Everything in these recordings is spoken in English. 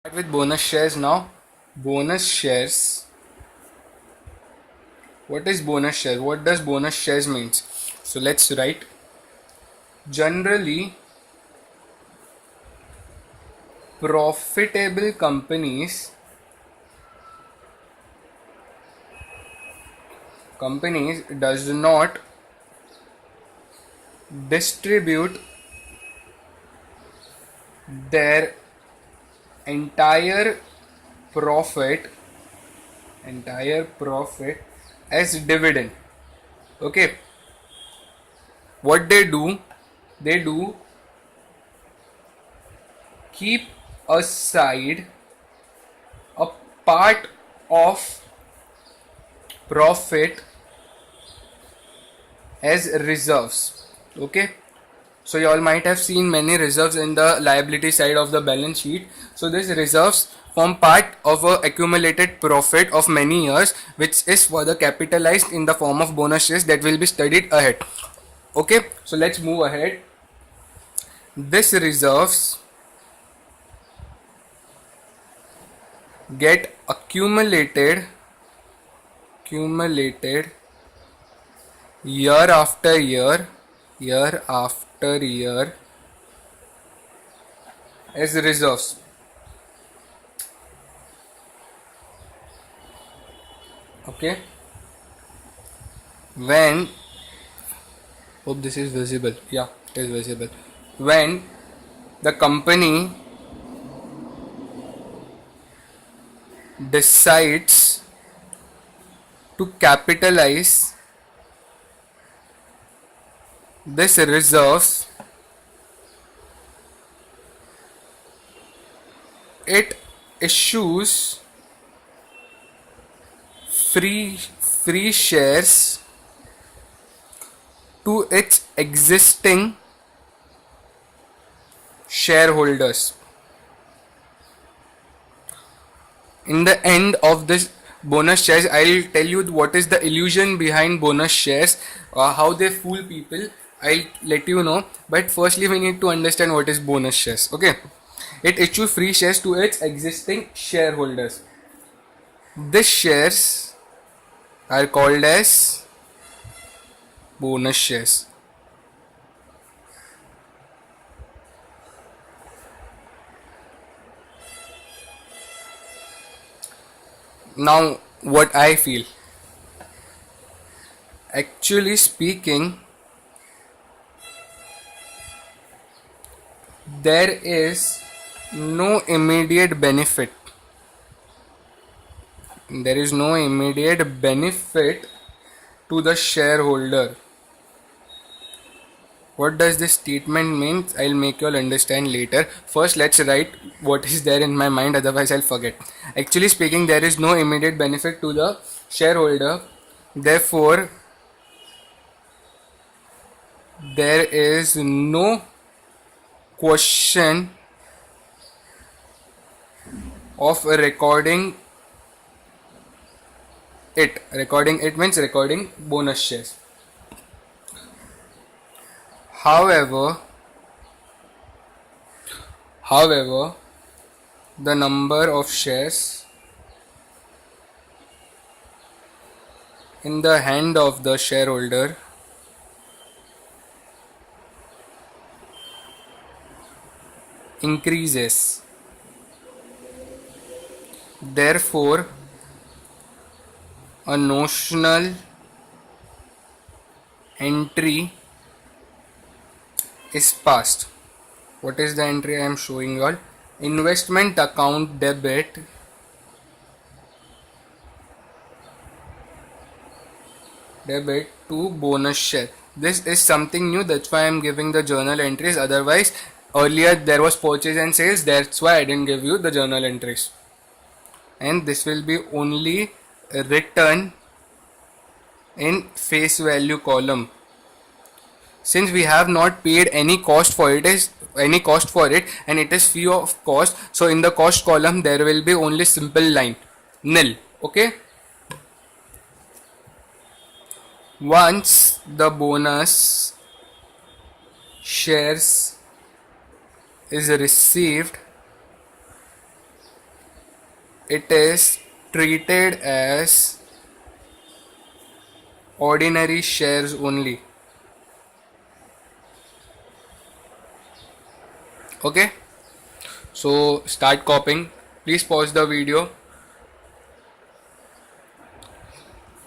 Start with bonus shares now. Bonus shares. What is bonus shares? What does bonus shares means? So let's write. Generally, profitable companies does not distribute their entire profit as dividend. Okay, what they do keep aside a part of profit as reserves. Okay, so you all might have seen many reserves in the liability side of the balance sheet. So these reserves form part of a accumulated profit of many years, which is further capitalized in the form of bonus shares that will be studied ahead. Okay, so let's move ahead. These reserves get accumulated year after year as reserves. Okay, when hope this is visible. Yeah, it is visible. When the company decides to capitalize this reserves, it issues free shares to its existing shareholders. In the end of this bonus shares, I'll tell you what is the illusion behind bonus shares, how they fool people. I'll let you know, but firstly we need to understand what is bonus shares. Okay, it issues free shares to its existing shareholders. These shares are called as bonus shares. Now, what I feel, actually speaking, there is no immediate benefit. There is no immediate benefit to the shareholder. What does this statement mean? I'll make you all understand later. First, let's write what is there in my mind, otherwise I'll forget. Actually speaking, there is no immediate benefit to the shareholder. Therefore, there is no question of recording it. Recording it means recording bonus shares. However, the number of shares in the hand of the shareholder increases. Therefore, a notional entry is passed. What is the entry I am showing you all? Investment account debit to bonus share. This is something new, that's why I am giving the journal entries. Otherwise, earlier there was purchase and sales, that's why I didn't give you the journal entries. And this will be only written in face value column. Since we have not paid any cost for it and it is free of cost, so in the cost column there will be only simple line nil. Okay, once the bonus shares is received, it is treated as ordinary shares only. Okay, so start copying. Please pause the video.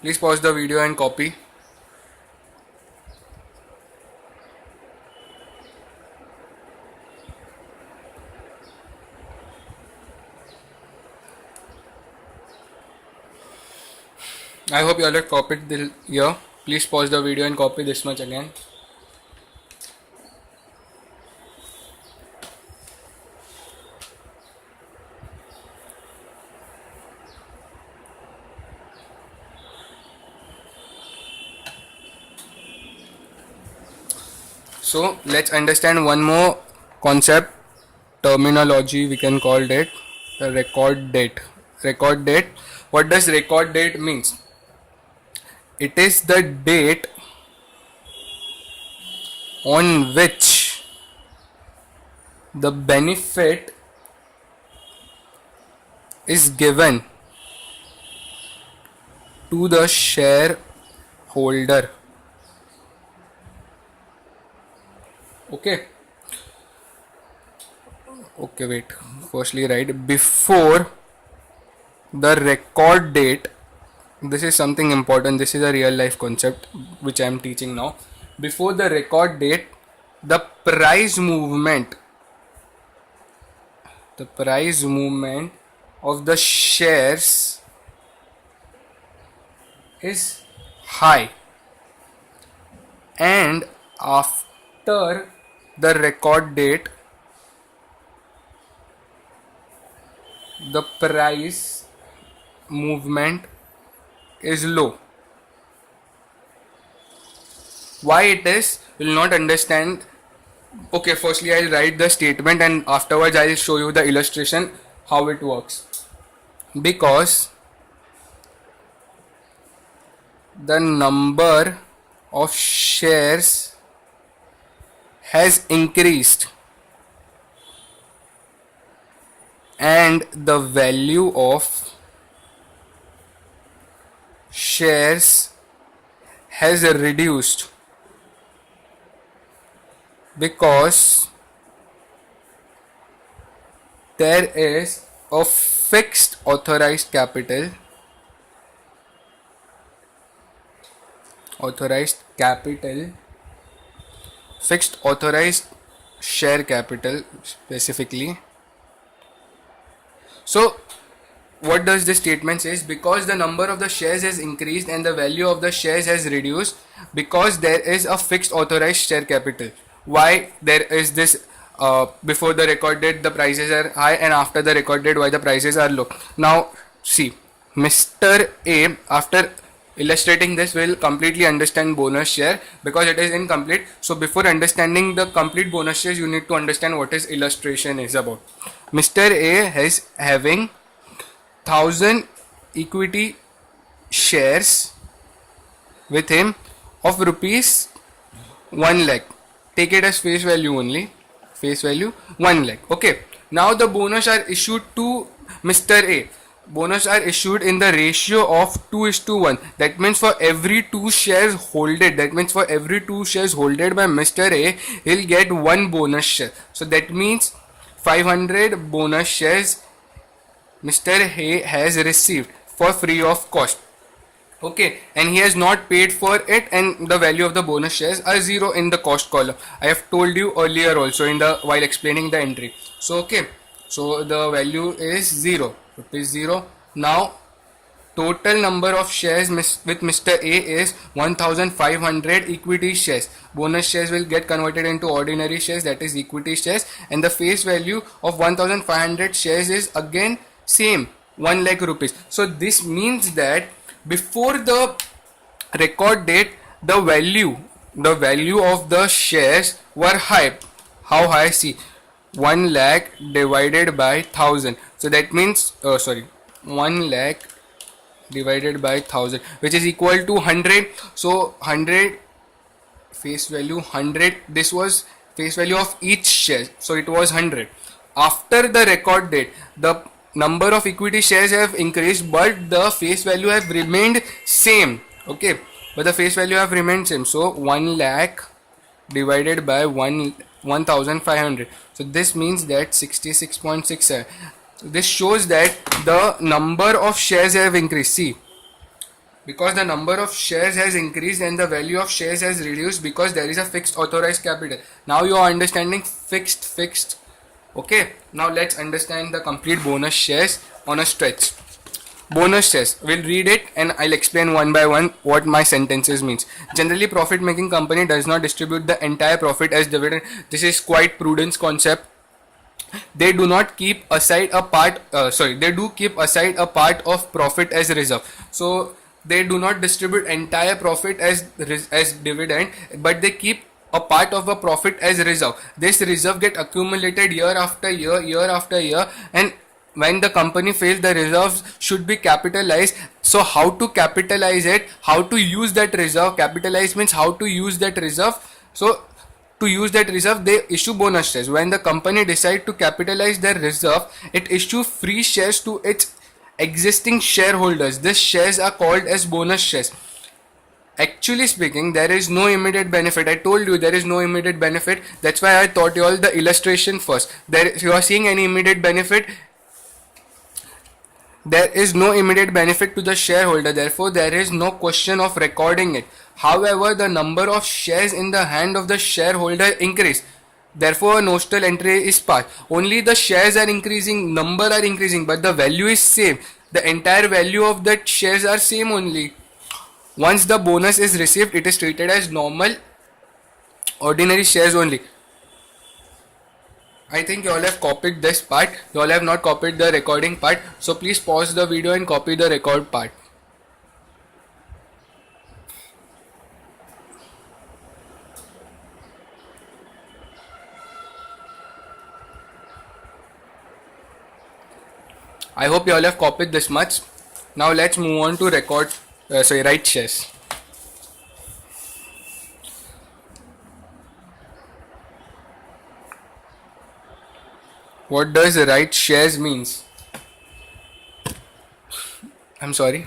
Please pause the video and copy. I hope you all have copied the here. Please pause the video and copy this much again. So let's understand one more concept, terminology we can call it, the record date. Record date. What does record date means? It is the date on which the benefit is given to the shareholder. Okay. Okay, wait. Firstly, write before the record date. This is something important. This is a real life concept which I am teaching now. Before the record date, the price movement of the shares is high, and after the record date, the price movement is low. Why it is, will not understand. Okay, firstly I'll write the statement and afterwards I'll show you the illustration how it works. Because the number of shares has increased and the value of shares has reduced, because there is a fixed authorized capital, fixed authorized share capital specifically. So what does this statement says? Because the number of the shares has increased and the value of the shares has reduced, because there is a fixed authorized share capital. Why there is this? Before the record date the prices are high, and after the record date why the prices are low. Now see, Mr. A, after illustrating this, will completely understand bonus share because it is incomplete. So before understanding the complete bonus shares, you need to understand what is illustration is about. Mr. A is having 1000 equity shares with him of rupees 1 lakh. Take it as face value only. Face value 1 lakh. Okay. Now the bonus are issued to Mr. A. Bonus are issued in the ratio of 2:1. That means for every 2 shares holded, by Mr. A, he'll get 1 bonus share. So that means 500 bonus shares Mr. A has received for free of cost. Okay, and he has not paid for it, and the value of the bonus shares are 0 in the cost column. I have told you earlier also while explaining the entry. So okay, so the value is 0, rupees 0. Now total number of shares with Mr. A is 1500 equity shares. Bonus shares will get converted into ordinary shares, that is equity shares, and the face value of 1500 shares is again same, 1 lakh rupees. So this means that before the record date the value of the shares were high. How high? See, 1 lakh divided by 1000. So that means 1 lakh divided by 1000, which is equal to 100. So 100 face value 100. This was face value of each share, so it was 100. After the record date, the number of equity shares have increased, but the face value have remained same. Okay, but the face value have remained same. So 1 lakh divided by 1500. So this means that 66.67. This shows that the number of shares have increased. See, because the number of shares has increased and the value of shares has reduced because there is a fixed authorized capital. Now you are understanding fixed. Okay, now let's understand the complete bonus shares on a stretch. Bonus shares, we'll read it and I'll explain one by one what my sentences means. Generally, profit making company does not distribute the entire profit as dividend. This is quite prudence concept. They do not keep aside a part, they do keep aside a part of profit as reserve. So they do not distribute entire profit as dividend, but they keep a part of a profit as reserve. This reserve get accumulated year after year, and when the company fails, the reserves should be capitalized. So how to capitalize it, how to use that reserve? Capitalize means how to use that reserve. So to use that reserve, they issue bonus shares. When the company decides to capitalize their reserve, it issue free shares to its existing shareholders. These shares are called as bonus shares. Actually speaking, there is no immediate benefit. I told you there is no immediate benefit. That's why I taught you all the illustration first. If you are seeing any immediate benefit, there is no immediate benefit to the shareholder, therefore there is no question of recording it. However, the number of shares in the hand of the shareholder increase, therefore a notional entry is passed. Only the shares are increasing, number are increasing, but the value is same. The entire value of that shares are same only. Once the bonus is received, it is treated as normal ordinary shares only. I think you all have copied this part. You all have not copied the recording part. So please pause the video and copy the record part. I hope you all have copied this much. Now let's move on to write shares. What does write shares means? I'm sorry.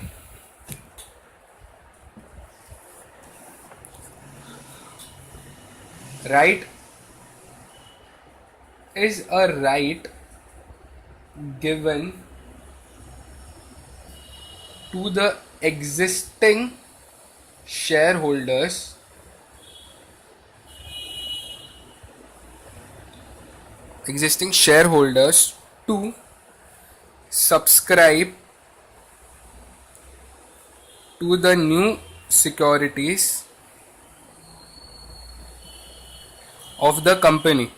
Right is a right given to the existing shareholders to subscribe to the new securities of the company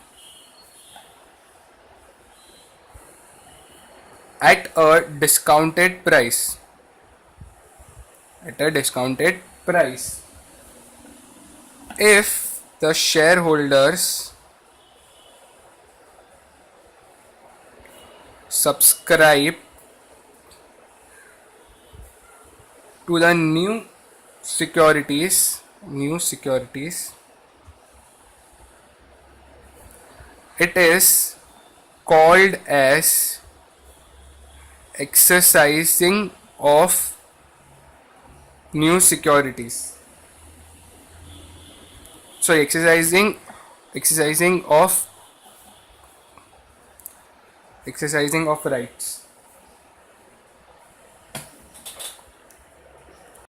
at a discounted price. If the shareholders subscribe to the new securities, it is called as exercising of new securities. Sorry, exercising of rights.